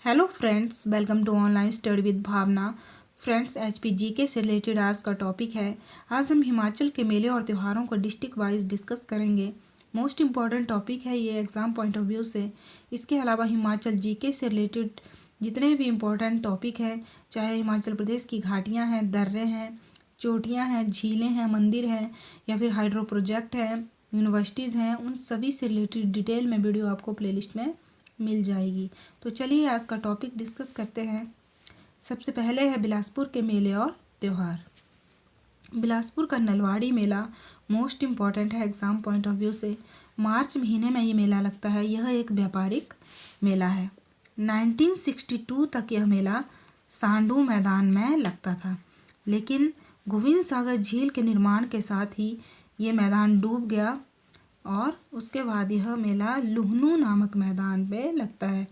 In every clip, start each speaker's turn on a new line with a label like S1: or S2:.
S1: Hello friends, welcome to online study with Bhavna. Friends, HPGK से related आज का topic है। आज हम हिमाचल के मेले और त्योहारों को डिस्ट्रिक्ट वाइज डिस्कस करेंगे। मोस्ट इम्पॉर्टेंट टॉपिक है ये एग्ज़ाम पॉइंट ऑफ व्यू से। इसके अलावा हिमाचल GK से रिलेटेड जितने भी इम्पोर्टेंट टॉपिक हैं, चाहे हिमाचल प्रदेश की घाटियाँ हैं, दर्रे हैं, चोटियाँ हैं, झीलें हैं, मंदिर हैं या फिर हाइड्रो प्रोजेक्ट हैं, यूनिवर्सिटीज़ हैं, उन सभी से रिलेटेड डिटेल में वीडियो आपको प्लेलिस्ट में मिल जाएगी। तो चलिए आज का टॉपिक डिस्कस करते हैं। सबसे पहले है बिलासपुर के मेले और त्यौहार। बिलासपुर का नलवाड़ी मेला मोस्ट इम्पॉर्टेंट है एग्ज़ाम पॉइंट ऑफ व्यू से। मार्च महीने में ये मेला लगता है। यह एक व्यापारिक मेला है। 1962 तक यह मेला सांडू मैदान में लगता था, लेकिन गोविंद सागर झील के निर्माण के साथ ही ये मैदान डूब गया और उसके बाद यह मेला लुहनू नामक मैदान पे लगता है।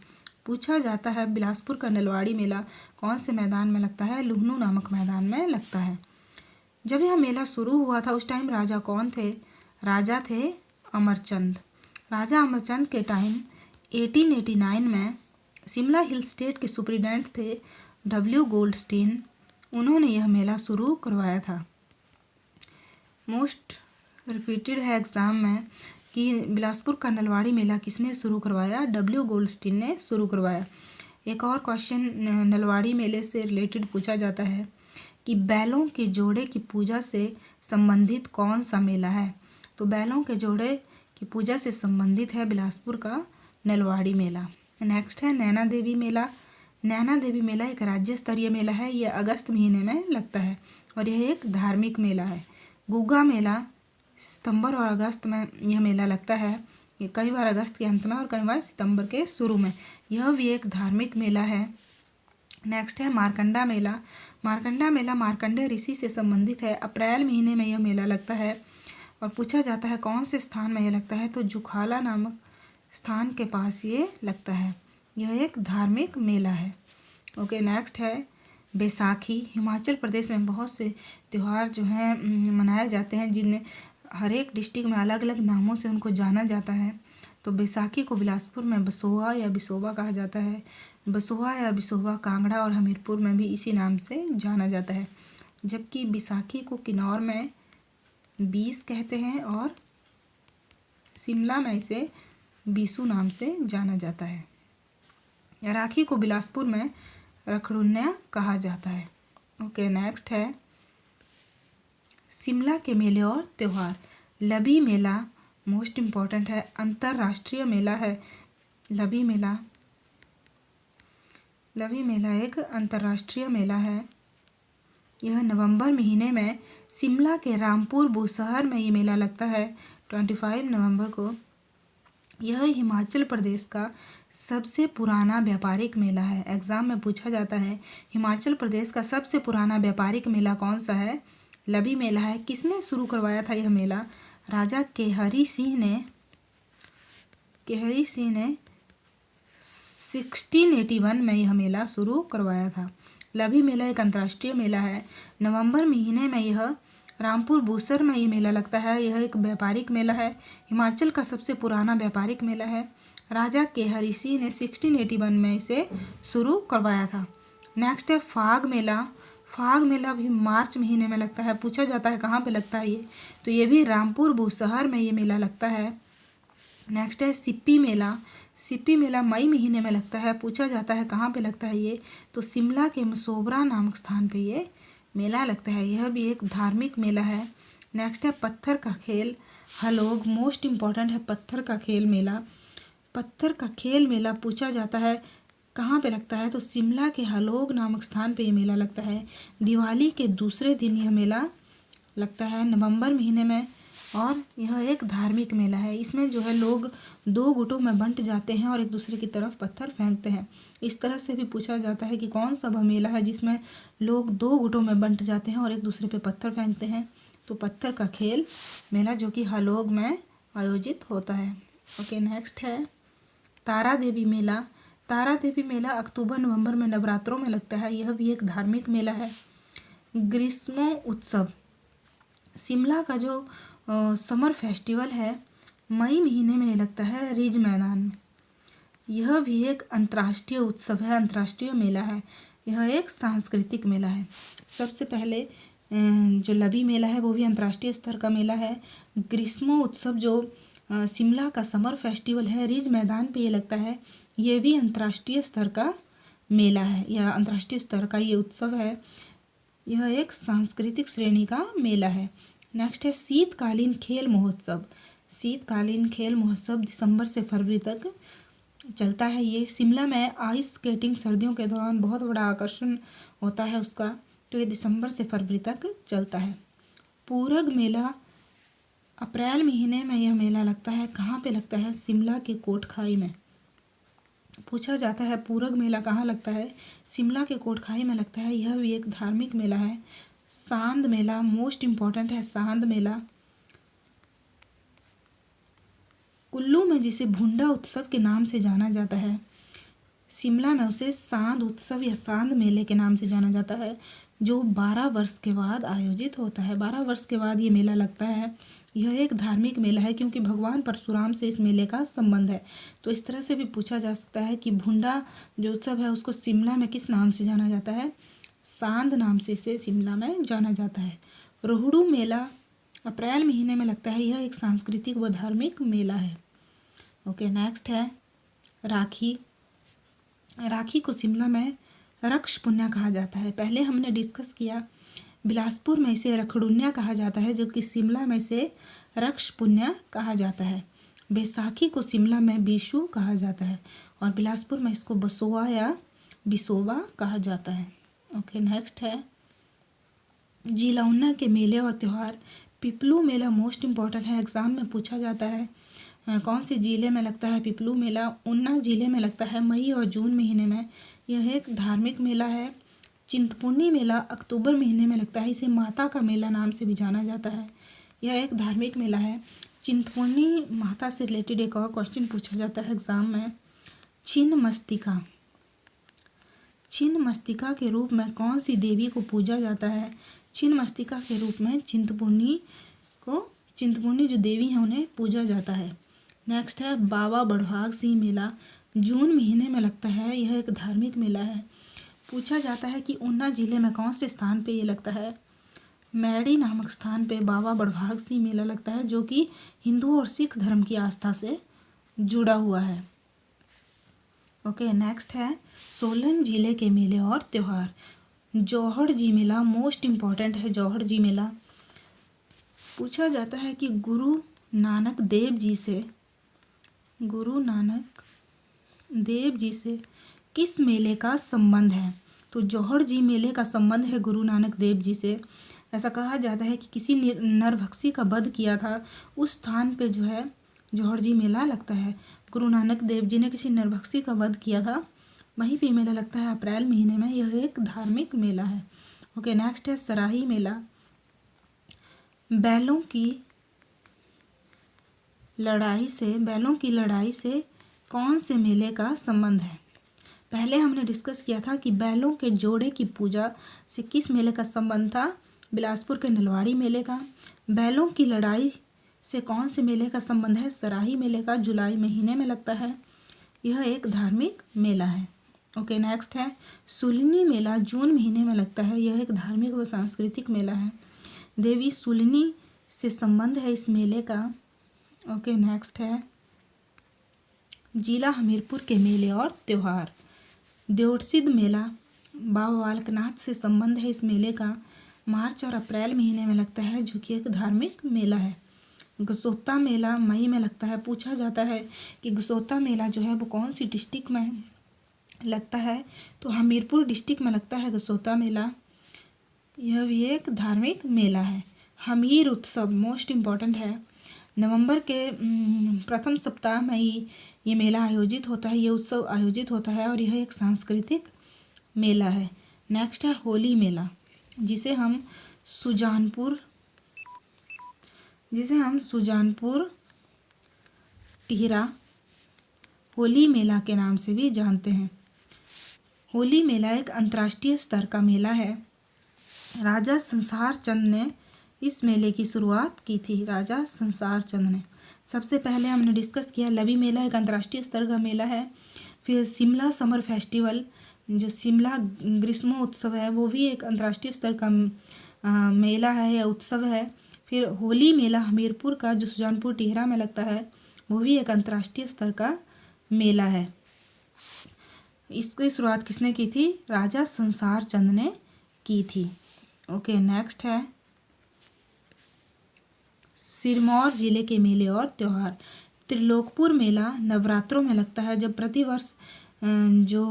S1: पूछा जाता है बिलासपुर का नलवाड़ी मेला कौन से मैदान में लगता है? लुहनू नामक मैदान में लगता है। जब यह मेला शुरू हुआ था उस टाइम राजा कौन थे? राजा थे अमरचंद। राजा अमरचंद के टाइम 1889 में शिमला हिल स्टेट के सुप्रिटेंडेंट थे W गोल्डस्टीन। उन्होंने यह मेला शुरू करवाया था। मोस्ट रिपीटेड है एग्ज़ाम में कि बिलासपुर का नलवाड़ी मेला किसने शुरू करवाया? W गोल्डस्टीन ने शुरू करवाया। एक और क्वेश्चन नलवाड़ी मेले से रिलेटेड पूछा जाता है कि बैलों के जोड़े की पूजा से संबंधित कौन सा मेला है? तो बैलों के जोड़े की पूजा से संबंधित है बिलासपुर का नलवाड़ी मेला। नेक्स्ट है नैना देवी मेला। नैना देवी मेला एक राज्य स्तरीय मेला है। यह अगस्त महीने में लगता है और यह एक धार्मिक मेला है। गुग्गा मेला सितंबर और अगस्त में यह मेला लगता है। ये कई बार अगस्त के अंत में और कई बार सितंबर के शुरू में। यह भी एक धार्मिक मेला है। नेक्स्ट है मारकंडा मेला। मारकंडा मेला मार्कंडेय ऋषि से संबंधित है। अप्रैल महीने में यह मेला लगता है और पूछा जाता है कौन से स्थान में यह लगता है? तो जुखाला नामक स्थान के पास ये लगता है। यह एक धार्मिक मेला है। ओके, नेक्स्ट है बैसाखी। हिमाचल प्रदेश में बहुत से त्यौहार जो हैं मनाए जाते हैं, जिनमें हर एक डिस्ट्रिक्ट में अलग अलग नामों से उनको जाना जाता है। तो बैसाखी को बिलासपुर में बसोहा या बिसोबा कहा जाता है। बसोहा या बिसोबा कांगड़ा और हमीरपुर में भी इसी नाम से जाना जाता है, जबकि बैसाखी को किन्नौर में बीस कहते हैं और शिमला में इसे बीसू नाम से जाना जाता है। राखी को बिलासपुर में रखड़ुन्या कहा जाता है। ओके, नेक्स्ट है शिमला के मेले और त्यौहार। लबी मेला मोस्ट इम्पॉर्टेंट है, अंतर्राष्ट्रीय मेला है। लबी मेला एक अंतर्राष्ट्रीय मेला है। यह नवंबर महीने में शिमला के रामपुर बुशहर में ये मेला लगता है 25 नवंबर को। यह हिमाचल प्रदेश का सबसे पुराना व्यापारिक मेला है। एग्ज़ाम में पूछा जाता है हिमाचल प्रदेश का सबसे पुराना व्यापारिक मेला कौन सा है? लबी मेला है। किसने शुरू करवाया था यह मेला? राजा केहरी सिंह ने 1681 में यह मेला शुरू करवाया था। लबी मेला एक अंतर्राष्ट्रीय मेला है। नवंबर महीने में यह रामपुर बुशहर में ये मेला लगता है। यह एक व्यापारिक मेला है। हिमाचल का सबसे पुराना व्यापारिक मेला है। राजा केहरी सिंह ने 1681 में इसे शुरू करवाया था। नेक्स्ट है फाग मेला। फाग मेला भी मार्च महीने में लगता है। पूछा जाता है कहाँ पे लगता है ये? तो ये भी रामपुर बुशहर में ये मेला लगता है। नेक्स्ट है सिप्पी मेला। सिप्पी मेला मई महीने में लगता है। पूछा जाता है कहाँ पे लगता है ये? तो शिमला के मसोबरा नामक स्थान पे ये मेला लगता है। यह भी एक धार्मिक मेला है। नेक्स्ट है पत्थर का खेल हलोग। मोस्ट इम्पॉर्टेंट है पत्थर का खेल मेला। पत्थर का खेल मेला पूछा जाता है कहाँ पे लगता है? तो शिमला के हलोग नामक स्थान पे ये मेला लगता है। दिवाली के दूसरे दिन यह मेला लगता है नवंबर महीने में और यह एक धार्मिक मेला है। इसमें जो है लोग दो गुटों में बंट जाते हैं और एक दूसरे की तरफ पत्थर फेंकते हैं। इस तरह से भी पूछा जाता है कि कौन सा वह मेला है जिसमें लोग दो गुटों में बंट जाते हैं और एक दूसरे पे पत्थर फेंकते हैं? तो पत्थर का खेल मेला जो कि हलोग में आयोजित होता है। ओके, नेक्स्ट है तारा देवी मेला। तारा देवी मेला अक्टूबर नवंबर में नवरात्रों में लगता है। यह भी एक धार्मिक मेला है। ग्रीष्मोत्सव शिमला का जो समर फेस्टिवल है मई महीने में लगता है रिज मैदान में। यह भी एक अंतर्राष्ट्रीय उत्सव है, अंतर्राष्ट्रीय मेला है। यह एक सांस्कृतिक मेला है। सबसे पहले जो लवी मेला है वो भी अंतर्राष्ट्रीय स्तर का मेला है। ग्रीष्मोत्सव जो शिमला का समर फेस्टिवल है, रिज मैदान पे ये लगता है, ये भी अंतर्राष्ट्रीय स्तर का मेला है या अंतर्राष्ट्रीय स्तर का ये उत्सव है। यह एक सांस्कृतिक श्रेणी का मेला है। नेक्स्ट है शीतकालीन खेल महोत्सव। शीतकालीन खेल महोत्सव दिसंबर से फरवरी तक चलता है। ये शिमला में आइस स्केटिंग सर्दियों के दौरान बहुत बड़ा आकर्षण होता है उसका, तो ये दिसंबर से फरवरी तक चलता है। पूरग मेला अप्रैल महीने में यह मेला लगता है। कहाँ पे लगता है? शिमला के कोटखाई में। पूछा जाता है पूरग मेला कहाँ लगता है? शिमला के कोटखाई में लगता है। यह भी एक धार्मिक मेला है। सांद मेला मोस्ट इम्पॉर्टेंट है। सांद मेला कुल्लू में जिसे भुंडा उत्सव के नाम से जाना जाता है, शिमला में उसे सांद उत्सव या सांद मेले के नाम से जाना जाता है, जो 12 वर्ष के बाद आयोजित होता है। 12 वर्ष के बाद ये मेला लगता है। यह एक धार्मिक मेला है क्योंकि भगवान परशुराम से इस मेले का संबंध है। तो इस तरह से भी पूछा जा सकता है कि भुंडा जो उत्सव है उसको शिमला में किस नाम से जाना जाता है? सांद नाम से इसे शिमला में जाना जाता है। रोहड़ू मेला अप्रैल महीने में लगता है। यह एक सांस्कृतिक व धार्मिक मेला है। ओके, नेक्स्ट है राखी। राखी को शिमला में रक्ष पुन्या कहा जाता है। पहले हमने डिस्कस किया बिलासपुर में इसे रखड़ुन्या कहा जाता है, जबकि शिमला में इसे रक्ष पुन्या कहा जाता है। बैसाखी को शिमला में बिशु कहा जाता है और बिलासपुर में इसको बसोआ या बिसोवा कहा जाता है। ओके, नेक्स्ट है जिला के मेले और त्यौहार। पिपलू मेला मोस्ट इम्पॉर्टेंट है, एग्जाम में पूछा जाता है। कौन से जिले में लगता है पिपलू मेला? ऊना जिले में लगता है, मई और जून महीने में। यह एक धार्मिक मेला है। चिंतपूर्णी मेला अक्टूबर महीने में लगता है। इसे माता का मेला नाम से भी जाना जाता है। यह एक धार्मिक मेला है। चिंतपूर्णी माता से रिलेटेड एक और क्वेश्चन पूछा जाता है एग्जाम में। छिन्नमस्तिका, छिन्नमस्तिका के रूप में कौन सी देवी को पूजा जाता है? छिन्नमस्तिका के रूप में चिंतपूर्णी जो देवी है उन्हें पूजा जाता है। नेक्स्ट है बाबा बड़भाग सिंह मेला, जून महीने में लगता है। यह एक धार्मिक मेला है। पूछा जाता है कि ऊना जिले में कौन से स्थान पे ये लगता है? मैड़ी नामक स्थान पे बाबा बड़भाग सिंह मेला लगता है, जो कि हिंदू और सिख धर्म की आस्था से जुड़ा हुआ है। ओके, नेक्स्ट है सोलन जिले के मेले और त्यौहार। जौहर जी मेला मोस्ट इम्पॉर्टेंट है। जौहर जी मेला पूछा जाता है कि गुरु नानक देव जी से किस मेले का संबंध है? तो जौहर जी मेले का संबंध है गुरु नानक देव जी से। ऐसा कहा जाता है कि किसी नरभक्षी का वध किया था, उस स्थान पे जो है जौहर जी मेला लगता है। गुरु नानक देव जी ने किसी नरभक्षी का वध किया था, वहीं पे मेला लगता है अप्रैल महीने में। यह एक धार्मिक मेला है। ओके, नेक्स्ट है सराही मेला। बैलों की लड़ाई से कौन से मेले का संबंध है? पहले हमने डिस्कस किया था कि बैलों के जोड़े की पूजा से किस मेले का संबंध था? बिलासपुर के नलवाड़ी मेले का। बैलों की लड़ाई से कौन से मेले का संबंध है? सराही मेले का, जुलाई महीने में लगता है। यह एक धार्मिक मेला है। ओके, नेक्स्ट है सुलनी मेला, जून महीने में लगता है। यह एक धार्मिक व सांस्कृतिक मेला है। देवी सुलनी से संबंध है इस मेले का। ओके, नेक्स्ट है जिला हमीरपुर के मेले और त्यौहार। देवसिद्ध मेला बाबा बालकनाथ से संबंध है इस मेले का। मार्च और अप्रैल महीने में लगता है, जो कि एक धार्मिक मेला है। गसोता मेला मई में लगता है। पूछा जाता है कि गसोता मेला जो है वो कौन सी डिस्ट्रिक्ट में लगता है? तो हमीरपुर डिस्ट्रिक्ट में लगता है गसोता मेला। यह भी एक धार्मिक मेला है। हमीर उत्सव मोस्ट इम्पॉर्टेंट है। नवंबर के प्रथम सप्ताह में ही ये मेला आयोजित होता है, ये उत्सव आयोजित होता है और यह एक सांस्कृतिक मेला है। नेक्स्ट है होली मेला, जिसे हम सुजानपुर टिहरा होली मेला के नाम से भी जानते हैं। होली मेला एक अंतर्राष्ट्रीय स्तर का मेला है। राजा संसार चंद ने इस मेले की शुरुआत की थी? राजा संसार चंद ने। सबसे पहले हमने डिस्कस किया लवी मेला एक अंतर्राष्ट्रीय स्तर का मेला है। फिर शिमला समर फेस्टिवल, जो शिमला ग्रीष्मोत्सव है, वो भी एक अंतर्राष्ट्रीय स्तर का मेला है या उत्सव है। फिर होली मेला हमीरपुर का, जो सुजानपुर टिहरा में लगता है, वो भी एक अंतर्राष्ट्रीय स्तर का मेला है। इसकी शुरुआत किसने की थी? राजा संसार चंद ने की थी। ओके, नेक्स्ट है सिरमौर जिले के मेले और त्यौहार। त्रिलोकपुर मेला नवरात्रों में लगता है, जब प्रतिवर्ष जो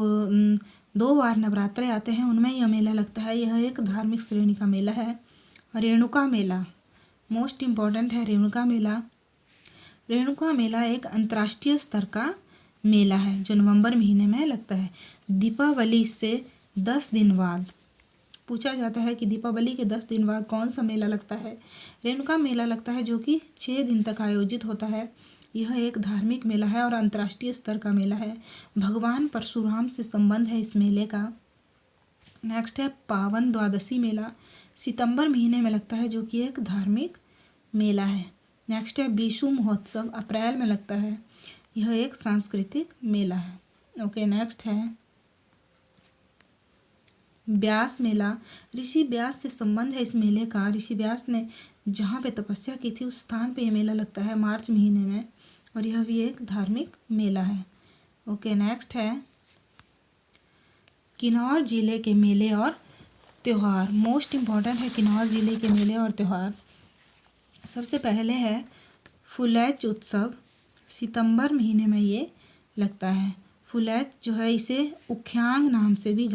S1: 2 बार नवरात्रे आते हैं उनमें यह मेला लगता है। यह एक धार्मिक श्रेणी का मेला है। रेणुका मेला मोस्ट इम्पॉर्टेंट है। रेणुका मेला एक अंतर्राष्ट्रीय स्तर का मेला है जो नवंबर महीने में लगता है। दीपावली से 10 दिन बाद पूछा जाता है कि दीपावली के 10 दिन बाद कौन सा मेला लगता है? रेणुका मेला लगता है, जो कि 6 दिन तक आयोजित होता है। यह एक धार्मिक मेला है और अंतर्राष्ट्रीय स्तर का मेला है। भगवान परशुराम से संबंध है इस मेले का। नेक्स्ट है पावन द्वादशी मेला, सितंबर महीने में लगता है, जो कि एक धार्मिक मेला है। नेक्स्ट है बीसू महोत्सव, अप्रैल में लगता है। यह एक सांस्कृतिक मेला है। ओके, नेक्स्ट है व्यास मेला। ऋषि व्यास से संबंध है इस मेले का। ऋषि व्यास ने जहाँ पे तपस्या की थी उस स्थान पे यह मेला लगता है मार्च महीने में, और यह भी एक धार्मिक मेला है। ओके, नेक्स्ट है किन्नौर जिले के मेले और त्यौहार। मोस्ट इम्पॉर्टेंट है किन्नौर जिले के मेले और त्यौहार। सबसे पहले है फुलैच उत्सव, सितंबर महीने में ये लगता है। फुलैच जो है इसे उख्यांग नाम से भी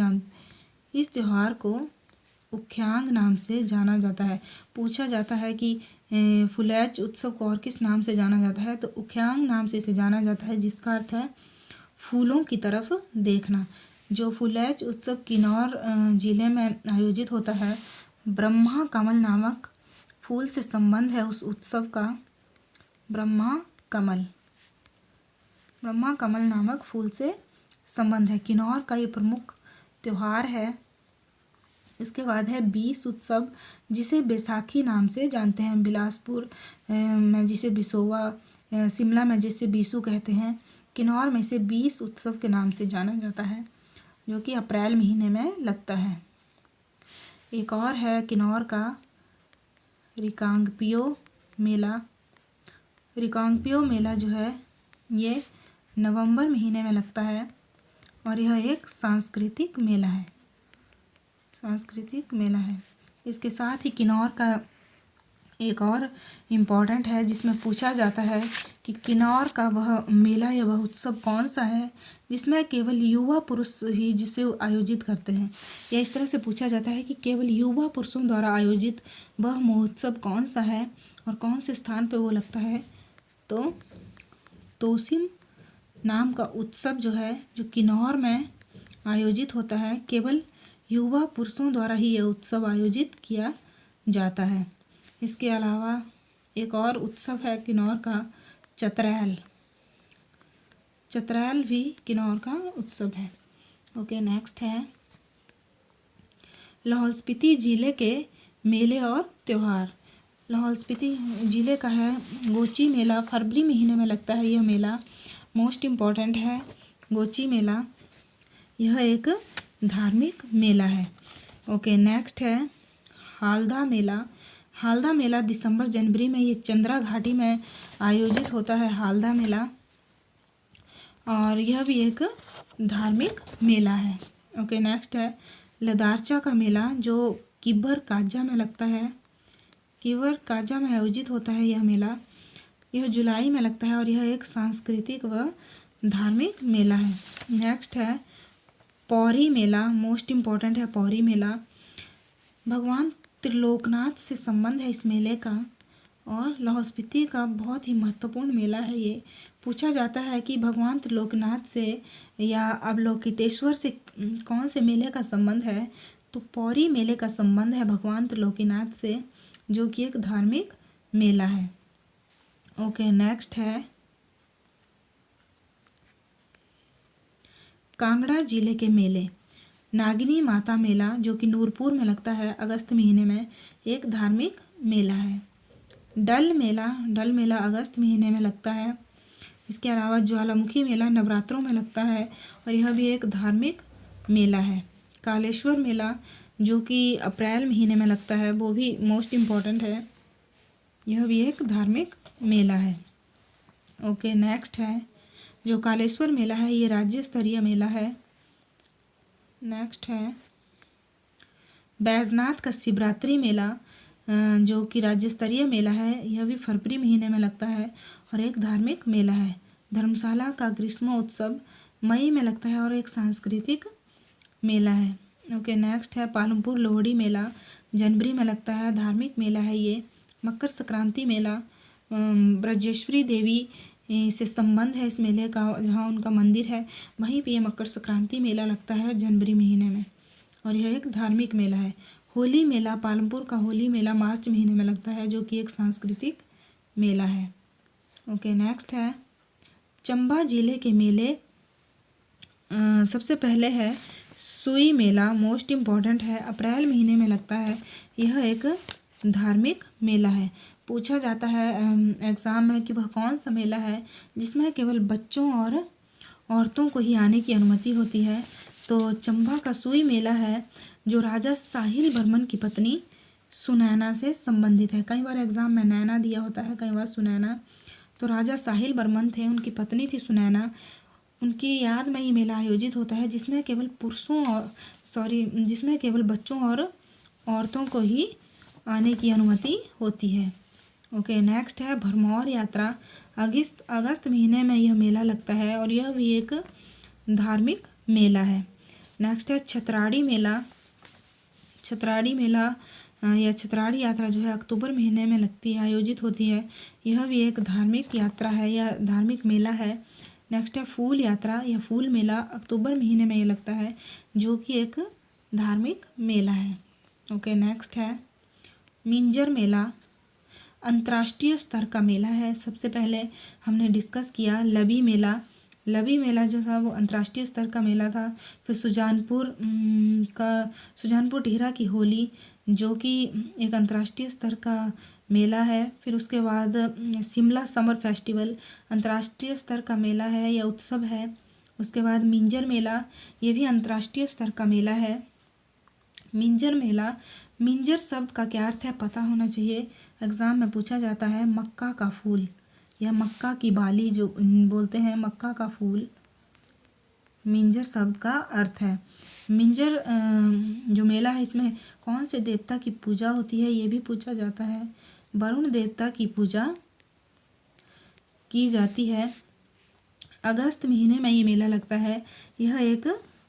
S1: इस त्यौहार को उख्यांग नाम से जाना जाता है। पूछा जाता है कि फुलैच उत्सव को और किस नाम से जाना जाता है, तो उख्यांग नाम से इसे जाना जाता है, जिसका अर्थ है फूलों की तरफ देखना। जो फुलैच उत्सव किन्नौर जिले में आयोजित होता है, ब्रह्मा कमल नामक फूल से संबंध है उस उत्सव का। ब्रह्मा कमल नामक फूल से संबंध है। किन्नौर का ये प्रमुख त्यौहार है। इसके बाद है बीस उत्सव, जिसे बैसाखी नाम से जानते हैं। बिलासपुर में जिसे बिसोवा, शिमला में जिसे बीसू कहते हैं, किन्नौर में इसे बीस उत्सव के नाम से जाना जाता है, जो कि अप्रैल महीने में लगता है। एक और है किन्नौर का रिकांगपियो मेला। रिकांगपियो मेला जो है ये नवंबर महीने में लगता है और यह एक सांस्कृतिक मेला है। इसके साथ ही किन्नौर का एक और इम्पॉर्टेंट है, जिसमें पूछा जाता है कि किन्नौर का वह मेला या वह उत्सव कौन सा है जिसमें केवल युवा पुरुष ही जिसे आयोजित करते हैं। या इस तरह से पूछा जाता है कि केवल युवा पुरुषों द्वारा आयोजित वह महोत्सव कौन सा है और कौन से स्थान पर वो लगता है। तो तोसिम नाम का उत्सव जो है, जो किन्नौर में आयोजित होता है, केवल युवा पुरुषों द्वारा ही यह उत्सव आयोजित किया जाता है। इसके अलावा एक और उत्सव है किन्नौर का चतरैल भी किन्नौर का उत्सव है। ओके, नेक्स्ट है लाहौल स्पीति जिले के मेले और त्यौहार। लाहौल स्पीति जिले का है गोची मेला, फरवरी महीने में लगता है यह मेला। मोस्ट इम्पॉर्टेंट है गोची मेला, यह एक धार्मिक मेला है। ओके, नेक्स्ट है हालदा मेला दिसंबर जनवरी में ये चंद्रा घाटी में आयोजित होता है, हालदा मेला, और यह भी एक धार्मिक मेला है। ओके, नेक्स्ट है लदारचा का मेला, जो किबर काजा में लगता है। किबर काजा में आयोजित होता है यह मेला। यह जुलाई में लगता है और यह एक सांस्कृतिक व धार्मिक मेला है। नेक्स्ट है पौरी मेला, मोस्ट इम्पॉर्टेंट है पौरी मेला। भगवान त्रिलोकनाथ से संबंध है इस मेले का और लाहौल स्पीति का बहुत ही महत्वपूर्ण मेला है ये। पूछा जाता है कि भगवान त्रिलोकनाथ से या अवलोकितेश्वर से कौन से मेले का संबंध है, तो पौरी मेले का संबंध है भगवान त्रिलोकीनाथ से, जो कि एक धार्मिक मेला है। ओके, नेक्स्ट है कांगड़ा जिले के मेले। नागिनी माता मेला जो कि नूरपुर में लगता है अगस्त महीने में, एक धार्मिक मेला है। डल मेला अगस्त महीने में लगता है। इसके अलावा ज्वालामुखी मेला नवरात्रों में लगता है और यह भी एक धार्मिक मेला है। कालेश्वर मेला जो कि अप्रैल महीने में लगता है, वो भी मोस्ट इम्पॉर्टेंट है, यह भी एक धार्मिक मेला है। ओके, नेक्स्ट है जो कालेश्वर मेला है, ये राज्य स्तरीय मेला है। नेक्स्ट है बैजनाथ का शिवरात्रि मेला जो कि राज्य स्तरीय मेला है, यह भी फरवरी महीने में लगता है और एक धार्मिक मेला है। धर्मशाला का ग्रीष्मोत्सव मई में लगता है और एक सांस्कृतिक मेला है। ओके, नेक्स्ट है पालमपुर लोहड़ी मेला, जनवरी में लगता है, धार्मिक मेला है ये। मकर संक्रांति मेला ब्रजेश्वरी देवी से संबंध है इस मेले का, जहाँ उनका मंदिर है वहीं पे ये मकर संक्रांति मेला लगता है जनवरी महीने में और यह एक धार्मिक मेला है। होली मेला, पालमपुर का होली मेला मार्च महीने में लगता है जो कि एक सांस्कृतिक मेला है। ओके, नेक्स्ट है चंबा जिले के मेले। सबसे पहले है सुई मेला, मोस्ट इम्पॉर्टेंट है, अप्रैल महीने में लगता है, यह एक धार्मिक मेला है। पूछा जाता है एग्ज़ाम में कि वह कौन सा मेला है जिसमें केवल बच्चों और औरतों को ही आने की अनुमति होती है। तो चंबा का सुई मेला है जो राजा साहिल बर्मन की पत्नी सुनैना से संबंधित है। कई बार एग्ज़ाम में नैना दिया होता है, कई बार सुनैना। तो राजा साहिल बर्मन थे, उनकी पत्नी थी सुनैना, उनकी याद में ये मेला आयोजित होता है जिसमें केवल बच्चों और औरतों को ही आने की अनुमति होती है। ओके, नेक्स्ट है भरमौर यात्रा, अगस्त महीने में यह मेला लगता है और यह भी एक धार्मिक मेला है। नेक्स्ट है छतराड़ी मेला या छतराड़ी यात्रा जो है अक्टूबर महीने में लगती है, आयोजित होती है, यह भी एक धार्मिक यात्रा है या धार्मिक मेला है। नेक्स्ट है फूल यात्रा या फूल मेला, अक्टूबर महीने में ये लगता है जो कि एक धार्मिक मेला है। ओके, नेक्स्ट है मिंजर मेला, अंतर्राष्ट्रीय स्तर का मेला है। सबसे पहले हमने डिस्कस किया लबी मेला जो था वो अंतर्राष्ट्रीय स्तर का मेला था। फिर सुजानपुर टिहरा की होली जो कि एक अंतर्राष्ट्रीय स्तर का मेला है। फिर उसके बाद शिमला समर फेस्टिवल अंतर्राष्ट्रीय स्तर का मेला है या उत्सव है। उसके बाद मिंजर मेला, ये भी अंतर्राष्ट्रीय स्तर का मेला है। मिंजर शब्द का क्या अर्थ है पता होना चाहिए, एग्ज़ाम में पूछा जाता है। मक्का का फूल या मक्का की बाली जो बोलते हैं, मक्का का फूल मिंजर शब्द का अर्थ है। मिंजर जो मेला है इसमें कौन से देवता की पूजा होती है ये भी पूछा जाता है। वरुण देवता की पूजा की जाती है। अगस्त महीने में ये मेला लगता है, यह एक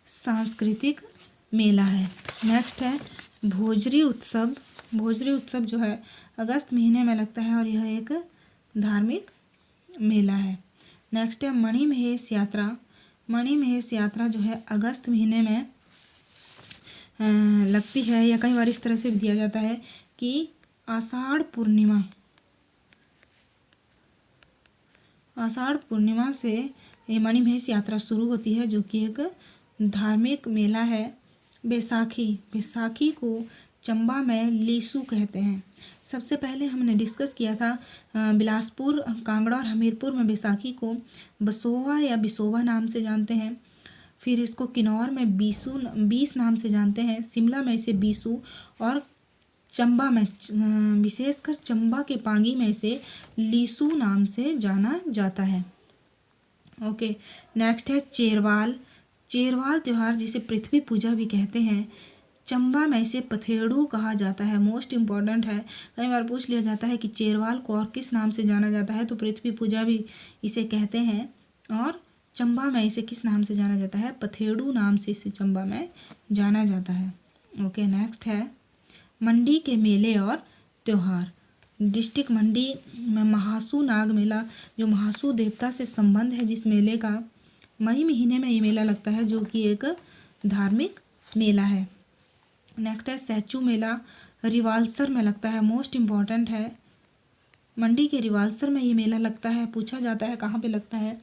S1: सांस्कृतिक मेला है। नेक्स्ट है भोजरी उत्सव जो है अगस्त महीने में लगता है और यह एक धार्मिक मेला है। नेक्स्ट है मणिमहेश यात्रा जो है अगस्त महीने में लगती है या कई बार इस तरह से भी दिया जाता है कि आषाढ़ पूर्णिमा से ये मणिमहेश यात्रा शुरू होती है जो कि एक धार्मिक मेला है। बैसाखी को चंबा में लीसू कहते हैं। सबसे पहले हमने डिस्कस किया था बिलासपुर, कांगड़ा और हमीरपुर में बैसाखी को बसोवा या बिसोवा नाम से जानते हैं। फिर इसको किन्नौर में बीस नाम से जानते हैं। शिमला में इसे बीसू और चंबा में विशेषकर चंबा के पांगी में इसे लीसू नाम से जाना जाता है। ओके, नेक्स्ट है चेरवाल त्यौहार जिसे पृथ्वी पूजा भी कहते हैं। चंबा में इसे पथेड़ू कहा जाता है, मोस्ट इम्पॉर्टेंट है। कई बार पूछ लिया जाता है कि चेरवाल को और किस नाम से जाना जाता है, तो पृथ्वी पूजा भी इसे कहते हैं। और चंबा में इसे किस नाम से जाना जाता है, पथेड़ू नाम से इसे चंबा में जाना जाता है। ओके, नेक्स्ट है मंडी के मेले और त्यौहार। डिस्ट्रिक्ट मंडी में महासू नाग मेला जो महासू देवता से संबंध है, जिस मेले का मई महीने में ये मेला लगता है जो कि एक धार्मिक मेला है। नेक्स्ट है सैचू मेला, रिवालसर में लगता है, मोस्ट इम्पॉर्टेंट है। मंडी के रिवालसर में ये मेला लगता है। पूछा जाता है कहाँ पे लगता है,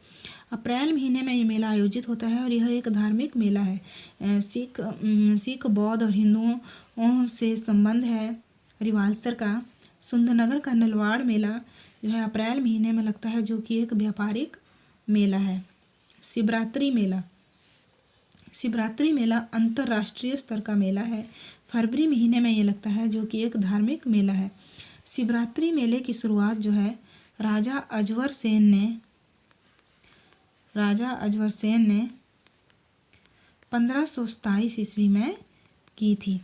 S1: अप्रैल महीने में ये मेला आयोजित होता है और यह एक धार्मिक मेला है। सिख बौद्ध और हिंदुओं से संबंध है। रिवाल्सर का सुंदरनगर का नलवाड़ मेला जो है अप्रैल महीने में लगता है, जो कि एक व्यापारिक मेला है। शिवरात्रि मेला अंतर्राष्ट्रीय स्तर का मेला है। फरवरी महीने में ये लगता है, जो कि एक धार्मिक मेला है। शिवरात्रि मेले की शुरुआत जो है राजा अजवर सेन ने 1527 ईस्वी में की थी।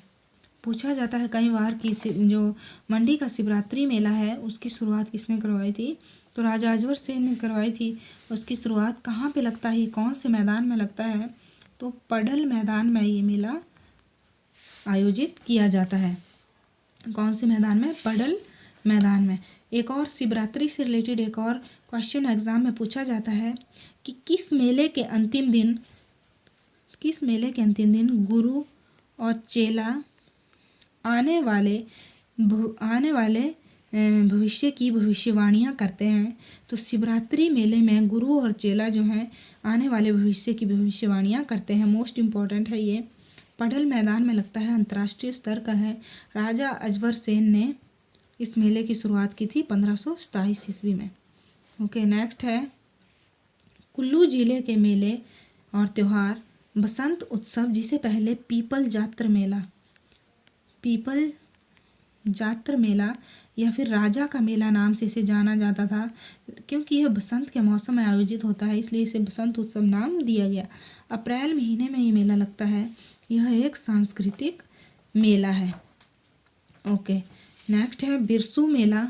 S1: पूछा जाता है कई बार कि जो मंडी का शिवरात्रि मेला है उसकी शुरुआत किसने करवाई थी, तो राजा अजवर सेन ने करवाई थी। उसकी शुरुआत कहाँ पे लगता है, कौन से मैदान में लगता है, तो पडल मैदान में ये मेला आयोजित किया जाता है। कौन से मैदान में, पडल मैदान में। एक और शिवरात्रि से रिलेटेड एक और क्वेश्चन एग्जाम में पूछा जाता है कि किस मेले के अंतिम दिन गुरु और चेला आने वाले भविष्य की भविष्यवाणियाँ करते हैं। तो शिवरात्रि मेले में गुरु और चेला जो हैं आने वाले भविष्य की भविष्यवाणियाँ करते हैं। मोस्ट इम्पॉर्टेंट है ये। पडल मैदान में लगता है, अंतर्राष्ट्रीय स्तर का है। राजा अजवर सेन ने इस मेले की शुरुआत की थी 1527 ईस्वी में। ओके, नेक्स्ट है कुल्लू जिले के मेले और त्यौहार। बसंत उत्सव, जिसे पहले पीपल जात्र मेला या फिर राजा का मेला नाम से इसे जाना जाता था, क्योंकि यह बसंत के मौसम में आयोजित होता है, इसलिए इसे बसंत उत्सव नाम दिया गया। अप्रैल महीने में ये मेला लगता है। यह एक सांस्कृतिक मेला है। ओके, नेक्स्ट है बिरसू मेला।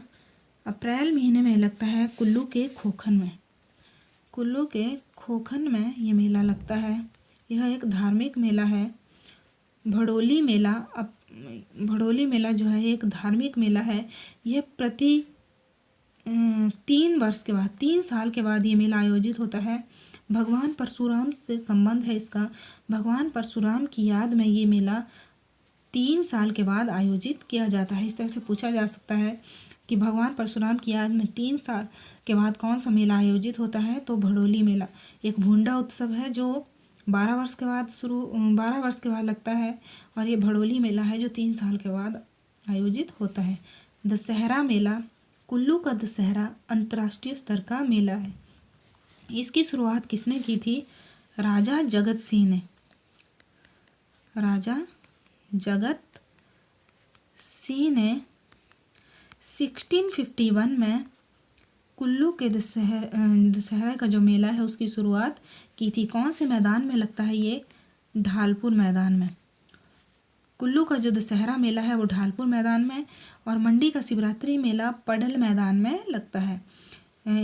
S1: अप्रैल महीने में लगता है कुल्लू के खोखन में ये मेला लगता है। यह एक धार्मिक मेला है। भड़ोली मेला जो है एक धार्मिक मेला है। यह प्रति 3 साल के बाद ये मेला आयोजित होता है। भगवान परशुराम से संबंध है इसका। भगवान परशुराम की याद में ये मेला 3 साल के बाद आयोजित किया जाता है। इस तरह से पूछा जा सकता है कि भगवान परशुराम की याद में 3 साल के बाद कौन सा मेला आयोजित होता है, तो भड़ोली मेला। एक भूंडा उत्सव है जो 12 वर्ष के बाद लगता है, और ये भड़ोली मेला है जो 3 साल के बाद आयोजित होता है। दशहरा मेला, कुल्लू का दशहरा अंतर्राष्ट्रीय स्तर का मेला है। इसकी शुरुआत किसने की थी, राजा जगत सिंह ने 1651 में कुल्लू के दशहरा का जो मेला है उसकी शुरुआत की थी। कौन से मैदान में लगता है ये, ढालपुर मैदान में। कुल्लू का जो दशहरा मेला है वो ढालपुर मैदान में, और मंडी का शिवरात्रि मेला पडल मैदान में लगता है।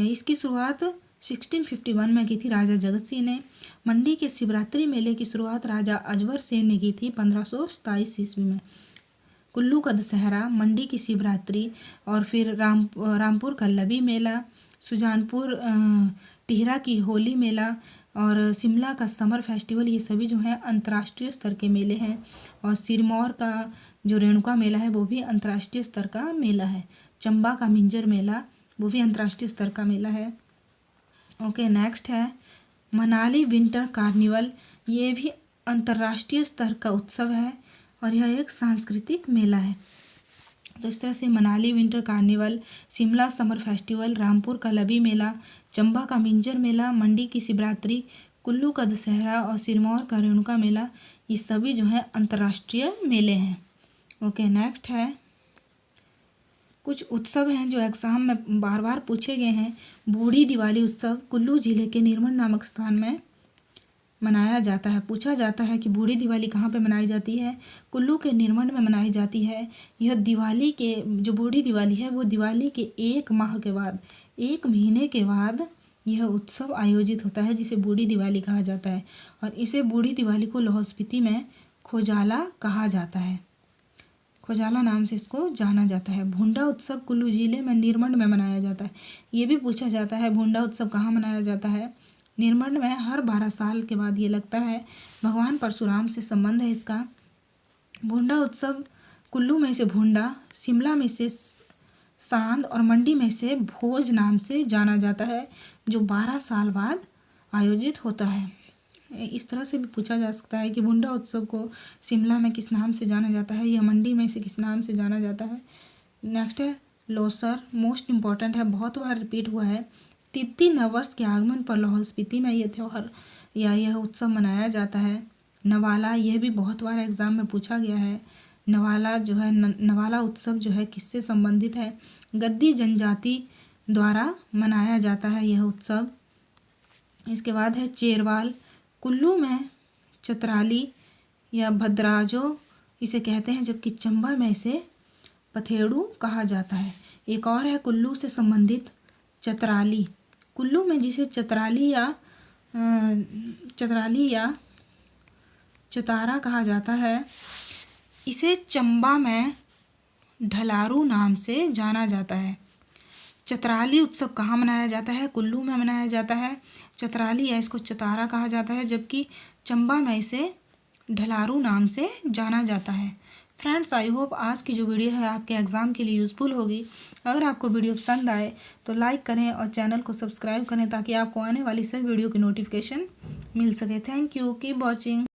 S1: इसकी शुरुआत 1651 में की थी राजा जगत सिंह ने। मंडी के शिवरात्रि मेले की शुरुआत राजा अजवर सेन ने की थी 1527 ईस्वी में। कुल्लू का दशहरा, मंडी की शिवरात्रि, और फिर रामपुर का लबी मेला, सुजानपुर टिहरा की होली मेला और शिमला का समर फेस्टिवल, ये सभी जो है अंतर्राष्ट्रीय स्तर के मेले हैं। और सिरमौर का जो रेणुका मेला है वो भी अंतर्राष्ट्रीय स्तर का मेला है। चंबा का मिंजर मेला वो भी अंतर्राष्ट्रीय स्तर का मेला है। ओके, नेक्स्ट है मनाली विंटर कार्निवल। ये भी अंतर्राष्ट्रीय स्तर का उत्सव है और यह एक सांस्कृतिक मेला है। तो इस तरह से Manali winter carnival, Shimla summer festival, Rampur का लबी मेला, चंबा का मिंजर मेला, मंडी की शिवरात्रि, कुल्लू का दशहरा और सिरमौर का रेणुका मेला, ये सभी जो है अंतर्राष्ट्रीय मेले हैं। ओके, नेक्स्ट है कुछ उत्सव हैं जो एग्जाम में बार बार पूछे गए हैं। बूढ़ी दिवाली उत्सव कुल्लू जिले के निर्मल नामक स्थान में मनाया जाता है। पूछा जाता है कि बूढ़ी दिवाली कहाँ पे मनाई जाती है, कुल्लू के निर्मल में मनाई जाती है। यह दिवाली के जो बूढ़ी दिवाली है वो दिवाली के 1 महीने के बाद यह उत्सव आयोजित होता है, जिसे बूढ़ी दिवाली कहा जाता है। और इसे बूढ़ी दिवाली को लाहौल स्पीति में खोजाला कहा जाता है। खोजाला नाम से इसको जाना जाता है। भूंडा उत्सव कुल्लू जिले में निर्मंड में मनाया जाता है। ये भी पूछा जाता है भूंडा उत्सव कहाँ मनाया जाता है, निर्मंड में। हर 12 साल के बाद ये लगता है। भगवान परशुराम से संबंध है इसका। भूंडा उत्सव कुल्लू में से भूंडा, शिमला में से सांद और मंडी में से भोज नाम से जाना जाता है, जो 12 साल बाद आयोजित होता है। इस तरह से भी पूछा जा सकता है कि बुंडा उत्सव को शिमला में किस नाम से जाना जाता है या मंडी में इसे किस नाम से जाना जाता है। नेक्स्ट है लोसर, मोस्ट इम्पॉर्टेंट है, बहुत बार रिपीट हुआ है। तिब्बती नववर्ष के आगमन पर लाहौल स्पीति में यह त्यौहार या यह उत्सव मनाया जाता है। नवाला, यह भी बहुत बार एग्जाम में पूछा गया है। नवाला जो है नवाला उत्सव जो है किससे संबंधित है? गद्दी जनजाति द्वारा मनाया जाता है यह उत्सव। इसके बाद है चेरवाल, कुल्लू में चतराली या भद्राजो इसे कहते हैं, जबकि चंबा में इसे पथेड़ू कहा जाता है। एक और है कुल्लू से संबंधित चतराली, कुल्लू में जिसे चतराली या चतारा कहा जाता है, इसे चंबा में ढलारू नाम से जाना जाता है। चतराली उत्सव कहाँ मनाया जाता है? कुल्लू में मनाया जाता है। चतराली या इसको चतारा कहा जाता है, जबकि चंबा में इसे ढलारू नाम से जाना जाता है। फ्रेंड्स, आई होप आज की जो वीडियो है आपके एग्ज़ाम के लिए यूज़फुल होगी। अगर आपको वीडियो पसंद आए तो लाइक करें और चैनल को सब्सक्राइब करें ताकि आपको आने वाली सभी वीडियो की नोटिफिकेशन मिल सके। Thank you, keep watching.